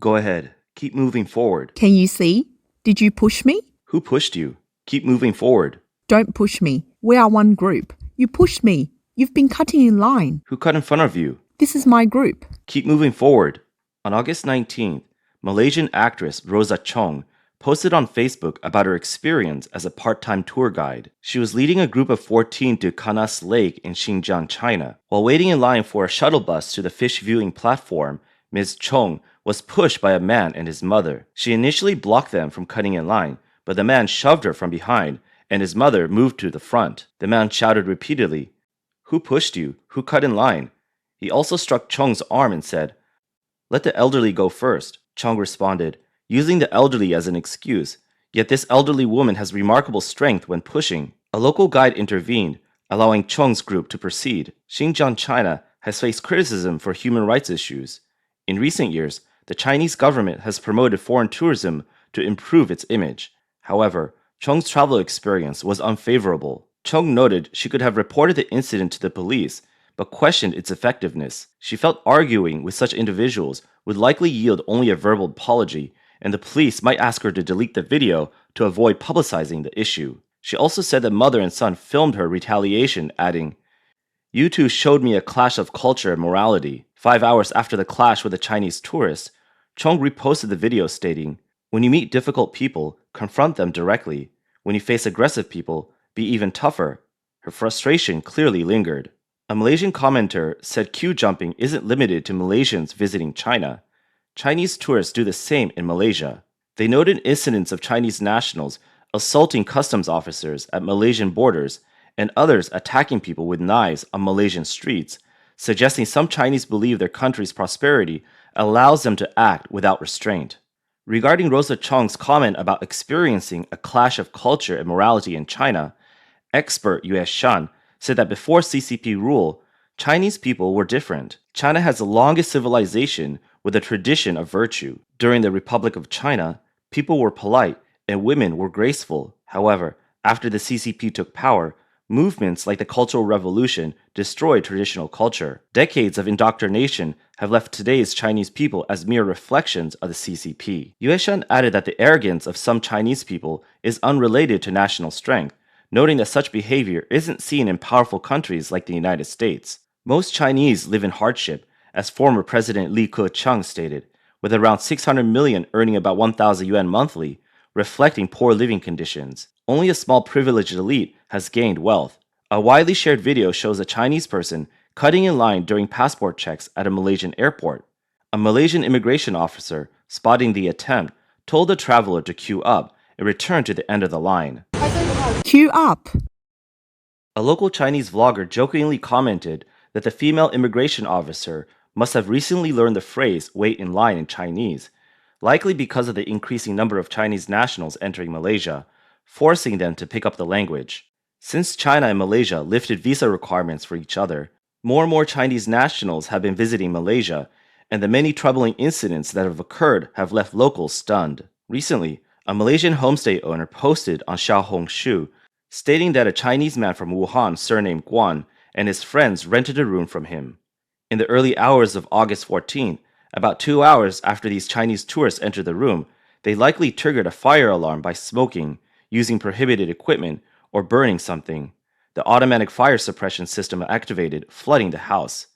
Go ahead. Keep moving forward. Can you see? Did you push me? Who pushed you? Keep moving forward. Don't push me. We are one group. You pushed me. You've been cutting in line. Who cut in front of you? This is my group. Keep moving forward. On August 19th, Malaysian actress Rosa Chong posted on Facebook about her experience as a part-time tour guide. She was leading a group of 14 to Canas Lake in Xinjiang, China. While waiting in line for a shuttle bus to the fish viewing platform, Ms. Chong was pushed by a man and his mother. She initially blocked them from cutting in line, but the man shoved her from behind, and his mother moved to the front. The man shouted repeatedly, "Who pushed you? Who cut in line?" He also struck Chong's arm and said, "Let the elderly go first." Chong responded, using the elderly as an excuse, yet this elderly woman has remarkable strength when pushing. A local guide intervened, allowing Chong's group to proceed. Xinjiang, China has faced criticism for human rights issues. In recent years, the Chinese government has promoted foreign tourism to improve its image. However, Chong's travel experience was unfavorable. Chong noted she could have reported the incident to the police, but questioned its effectiveness. She felt arguing with such individuals would likely yield only a verbal apology, and the police might ask her to delete the video to avoid publicizing the issue. She also said that mother and son filmed her retaliation, adding, "You two showed me a clash of culture and morality." 5 hours after the clash with a Chinese tourist, Chong reposted the video stating, "When you meet difficult people, confront them directly. When you face aggressive people, be even tougher." Her frustration clearly lingered. A Malaysian commenter said queue jumping isn't limited to Malaysians visiting China. Chinese tourists do the same in Malaysia. They noted incidents of Chinese nationals assaulting customs officers at Malaysian borders and others attacking people with knives on Malaysian streets, suggesting some Chinese believe their country's prosperity allows them to act without restraint. Regarding Rosa Chong's comment about experiencing a clash of culture and morality in China, expert Yue Shan said that before CCP rule, Chinese people were different. China has the longest civilization with a tradition of virtue. During the Republic of China, people were polite and women were graceful. However, after the CCP took power, movements like the Cultural Revolution destroyed traditional culture. Decades of indoctrination have left today's Chinese people as mere reflections of the CCP. Yue Shan added that the arrogance of some Chinese people is unrelated to national strength, noting that such behavior isn't seen in powerful countries like the United States. Most Chinese live in hardship, as former President Li Keqiang stated, with around 600 million earning about 1,000 yuan monthly, reflecting poor living conditions. Only a small privileged elite has gained wealth. A widely shared video shows a Chinese person cutting in line during passport checks at a Malaysian airport. A Malaysian immigration officer, spotting the attempt, told the traveler to queue up and return to the end of the line. Queue up. A local Chinese vlogger jokingly commented that the female immigration officer must have recently learned the phrase "wait in line" in Chinese, likely because of the increasing number of Chinese nationals entering Malaysia, forcing them to pick up the language. Since China and Malaysia lifted visa requirements for each other, more and more Chinese nationals have been visiting Malaysia, and the many troubling incidents that have occurred have left locals stunned. Recently, a Malaysian homestay owner posted on Xiaohongshu stating that a Chinese man from Wuhan surnamed Guan and his friends rented a room from him. In the early hours of August 14th, about 2 hours after these Chinese tourists entered the room, they likely triggered a fire alarm by smoking, using prohibited equipment, or burning something. The automatic fire suppression system activated, flooding the house.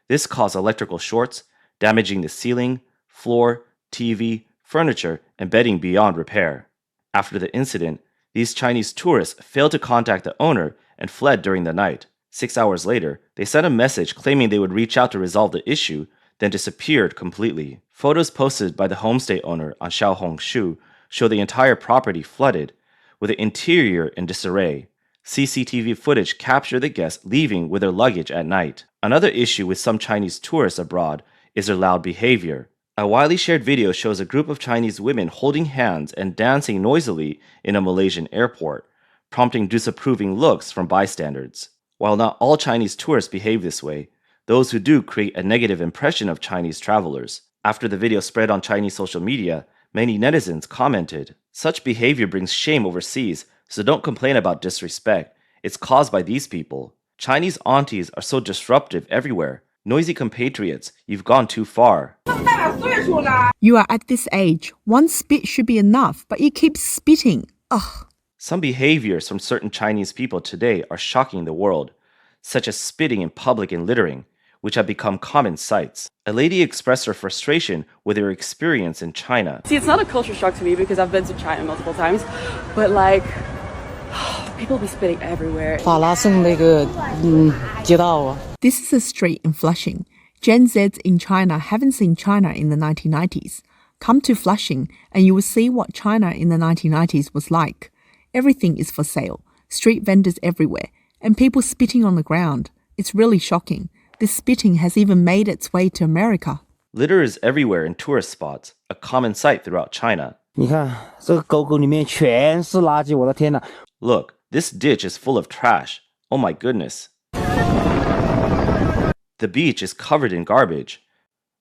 This caused electrical shorts, damaging the ceiling, floor, TV, furniture, and bedding beyond repair. After the incident, these Chinese tourists failed to contact the owner and fled during the night. 6 hours later, they sent a message claiming they would reach out to resolve the issue, then disappeared completely. Photos posted by the homestay owner on Xiaohongshu show the entire property flooded, with the interior in disarray. CCTV footage captured the guests leaving with their luggage at night. Another issue with some Chinese tourists abroad is their loud behavior. A widely shared video shows a group of Chinese women holding hands and dancing noisily in a Malaysian airport, prompting disapproving looks from bystanders. While not all Chinese tourists behave this way, those who do create a negative impression of Chinese travelers. After the video spread on Chinese social media, many netizens commented, "Such behavior brings shame overseas, so don't complain about disrespect. It's caused by these people. Chinese aunties are so disruptive everywhere. Noisy compatriots, you've gone too far. You are at this age. One spit should be enough, but you keep spitting. Ugh. Some behaviors from certain Chinese people today are shocking the world, such as spitting in public and littering, which have become common sights. A lady expressed her frustration with her experience in China. See, it's not a culture shock to me because I've been to China multiple times, but like, people be spitting everywhere. This is a street in Flushing. Gen Zs in China haven't seen China in the 1990s. Come to Flushing and you will see what China in the 1990s was like. Everything is for sale, street vendors everywhere, and people spitting on the ground. It's really shocking. This spitting has even made its way to America. Litter is everywhere in tourist spots, a common sight throughout China. 你看这个沟沟里面全是垃圾，我的天哪！ Look, this ditch is full of trash. Oh my goodness. The beach is covered in garbage.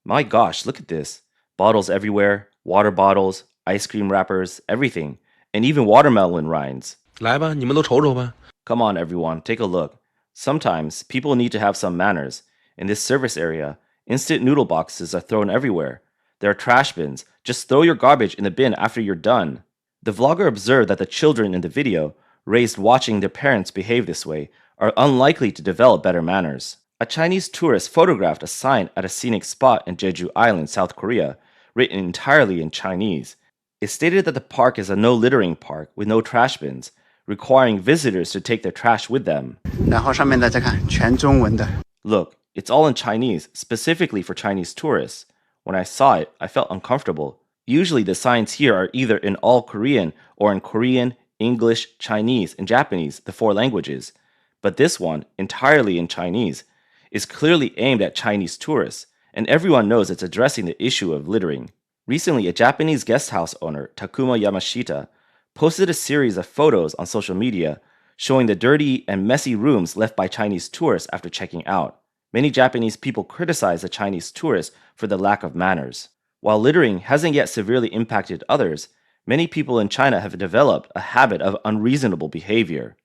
My gosh, look at this. Bottles everywhere, water bottles, ice cream wrappers, everything, and even watermelon rinds. 来吧，你们都瞅瞅吧。 Come on, everyone, take a look. Sometimes people need to have some manners. In this service area, instant noodle boxes are thrown everywhere. There are trash bins. Just throw your garbage in the bin after you're done. The vlogger observed that the children in the video, raised watching their parents behave this way, are unlikely to develop better manners. A Chinese tourist photographed a sign at a scenic spot in Jeju Island, South Korea, written entirely in Chinese. It stated that the park is a no littering park with no trash bins, requiring visitors to take their trash with them. 然后上面的再看全中文的。 Look, it's all in Chinese, specifically for Chinese tourists. When I saw it, I felt uncomfortable. Usually the signs here are either in all Korean or in Korean, English, Chinese, and Japanese, the 4 languages. But this one, entirely in Chinese, is clearly aimed at Chinese tourists, and everyone knows it's addressing the issue of littering. Recently, a Japanese guest house owner, Takuma Yamashita, posted a series of photos on social media showing the dirty and messy rooms left by Chinese tourists after checking out. Many Japanese people criticize the Chinese tourists for the lack of manners. While littering hasn't yet severely impacted others, many people in China have developed a habit of unreasonable behavior.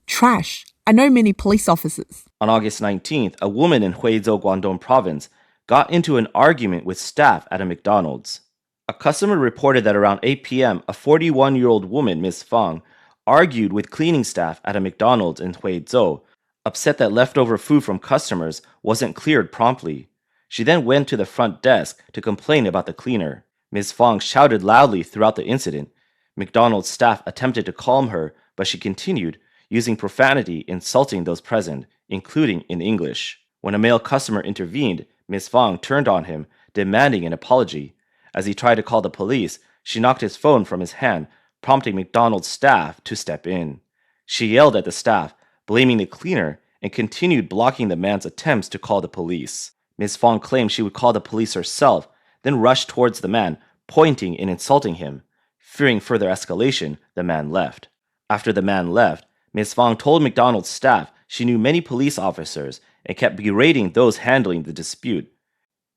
Trash. I know many police officers. On August 19th, a woman in Huizhou, Guangdong province, got into an argument with staff at a McDonald's. A customer reported that around 8 p.m., a 41-year-old woman, Ms. Fang, argued with cleaning staff at a McDonald's in Huizhou, upset that leftover food from customers wasn't cleared promptly. She then went to the front desk to complain about the cleaner. Ms. Fang shouted loudly throughout the incident. McDonald's staff attempted to calm her, but she continued, using profanity, insulting those present, including in English. When a male customer intervened, Ms. Fang turned on him, demanding an apology. As he tried to call the police, she knocked his phone from his hand, prompting McDonald's staff to step in. She yelled at the staff, blaming the cleaner, and continued blocking the man's attempts to call the police. Ms. Fang claimed she would call the police herself, then rushed towards the man, pointing and insulting him. Fearing further escalation, the man left. After the man left, Ms. Fang told McDonald's staff she knew many police officers and kept berating those handling the dispute.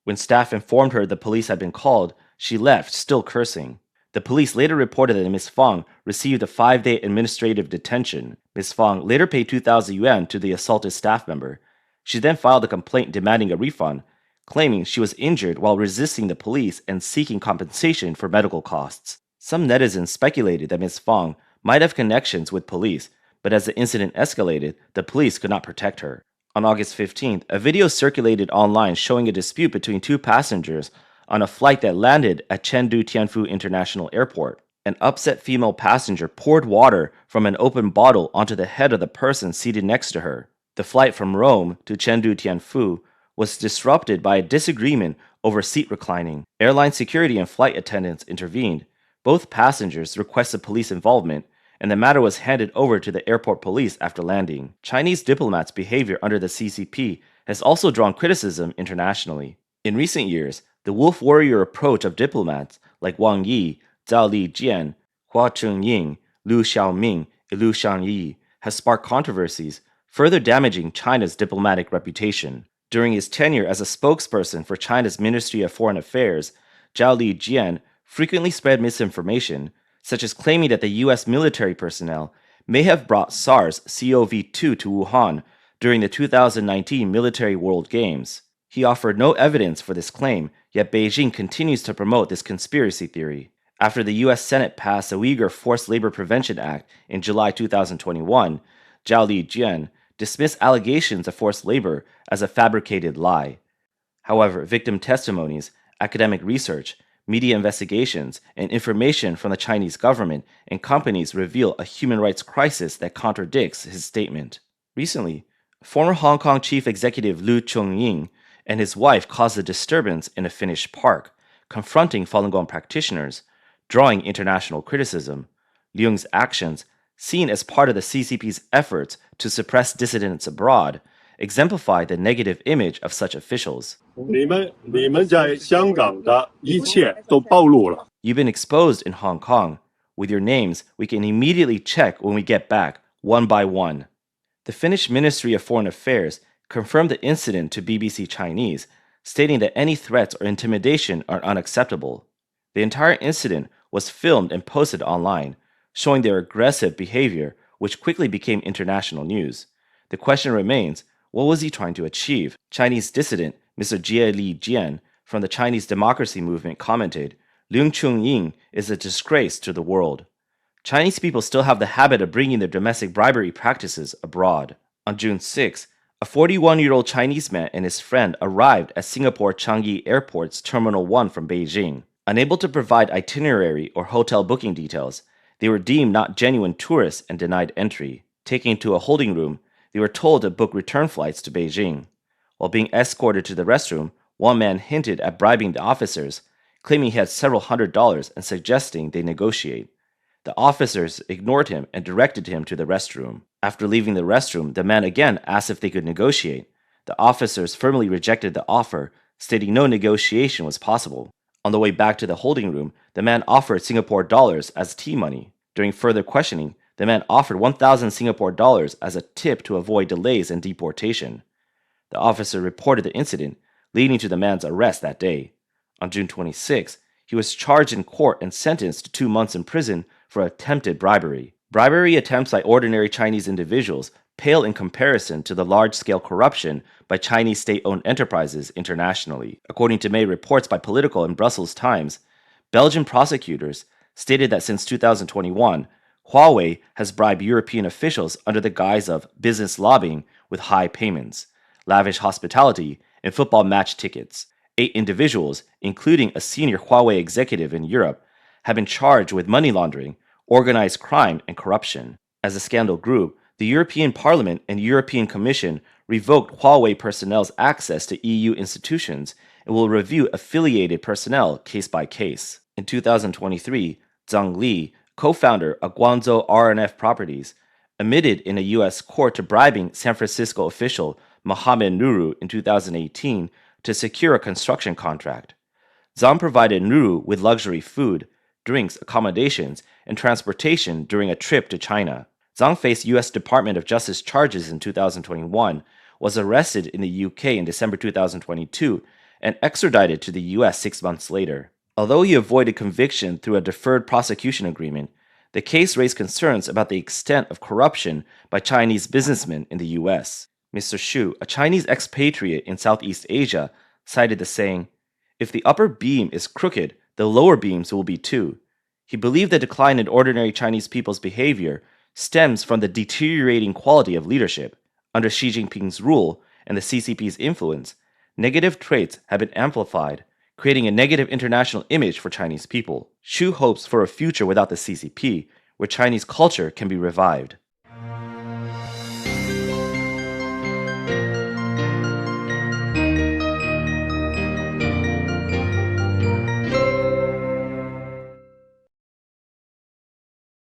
When staff informed her the police had been called, she left, still cursing. The police later reported that Ms. Fang received a 5-day administrative detention. Ms. Fang later paid 2,000 yuan to the assaulted staff member. She then filed a complaint demanding a refund, claiming she was injured while resisting the police and seeking compensation for medical costs. Some netizens speculated that Ms. Fang might have connections with police, but as the incident escalated, the police could not protect her. On August 15th, a video circulated online showing a dispute between 2 passengers on a flight that landed at Chengdu Tianfu International Airport. An upset female passenger poured water from an open bottle onto the head of the person seated next to her. The flight from Rome to Chengdu Tianfu was disrupted by a disagreement over seat reclining. Airline security and flight attendants intervened. Both passengers requested police involvement, and the matter was handed over to the airport police after landing. Chinese diplomats' behavior under the CCP has also drawn criticism internationally. In recent years, the wolf warrior approach of diplomats like Wang Yi, Zhao Lijian, Hua Chunying, Liu Xiaoming, and Liu Shangyi has sparked controversies, further damaging China's diplomatic reputation. During his tenure as a spokesperson for China's Ministry of Foreign Affairs, Zhao Lijian frequently spread misinformation, such as claiming that the U.S. military personnel may have brought SARS-CoV-2 to Wuhan during the 2019 Military World Games. He offered no evidence for this claim, yet Beijing continues to promote this conspiracy theory. After the US Senate passed the Uyghur Forced Labor Prevention Act in July 2021, Zhao Lijian dismissed allegations of forced labor as a fabricated lie. However, victim testimonies, academic research, media investigations, and information from the Chinese government and companies reveal a human rights crisis that contradicts his statement. Recently, former Hong Kong chief executive Liu Chungying and his wife caused a disturbance in a Finnish park, confronting Falun Gong practitioners, drawing international criticism. Liu's actions, seen as part of the CCP's efforts to suppress dissidents abroad, exemplify the negative image of such officials. 你们在香港的一切都暴露了。 You've been exposed in Hong Kong. With your names, we can immediately check when we get back, one by one. The Finnish Ministry of Foreign Affairs confirmed the incident to BBC Chinese, stating that any threats or intimidation are unacceptable. The entire incident was filmed and posted online, showing their aggressive behavior, which quickly became international news. The question remains, what was he trying to achieve? Chinese dissident Mr. Jie Lijian from the Chinese Democracy Movement commented, Liu Chungying is a disgrace to the world. Chinese people still have the habit of bringing their domestic bribery practices abroad. On June 6, a 41-year-old Chinese man and his friend arrived at Singapore Changi Airport's Terminal 1 from Beijing. Unable to provide itinerary or hotel booking details, they were deemed not genuine tourists and denied entry. Taken to a holding room, they were told to book return flights to Beijing. While being escorted to the restroom, one man hinted at bribing the officers, claiming he had several $100s and suggesting they negotiate. The officers ignored him and directed him to the restroom. After leaving the restroom, the man again asked if they could negotiate. The officers firmly rejected the offer, stating no negotiation was possible. On the way back to the holding room, the man offered Singapore dollars as tea money. During further questioning, the man offered 1,000 Singapore dollars as a tip to avoid delays and deportation. The officer reported the incident, leading to the man's arrest that day. On June 26, he was charged in court and sentenced to 2 months in prison for attempted bribery. Bribery attempts by ordinary Chinese individuals pale in comparison to the large-scale corruption by Chinese state-owned enterprises internationally. According to May reports by Political and Brussels Times, Belgian prosecutors stated that since 2021, Huawei has bribed European officials under the guise of business lobbying with high payments, lavish hospitality, and football match tickets. 8 individuals, including a senior Huawei executive in Europe, have been charged with money laundering, organized crime, and corruption. As the scandal grew, the European Parliament and European Commission revoked Huawei personnel's access to EU institutions and will review affiliated personnel case by case. In 2023, Zhang Li, co-founder of Guangzhou RNF Properties, admitted in a U.S. court to bribing San Francisco official Mohamed Nuru in 2018 to secure a construction contract. Zhang provided Nuru with luxury food, drinks, accommodations, and transportation during a trip to China. Zhang faced U.S. Department of Justice charges in 2021, was arrested in the UK in December 2022, and extradited to the U.S. 6 months later. Although he avoided conviction through a deferred prosecution agreement, the case raised concerns about the extent of corruption by Chinese businessmen in the U.S. Mr. Xu, a Chinese expatriate in Southeast Asia, cited the saying, "If the upper beam is crooked, the lower beams will be too." He believed the decline in ordinary Chinese people's behavior stems from the deteriorating quality of leadership. Under Xi Jinping's rule and the CCP's influence, negative traits have been amplified, creating a negative international image for Chinese people. Xu hopes for a future without the CCP, where Chinese culture can be revived.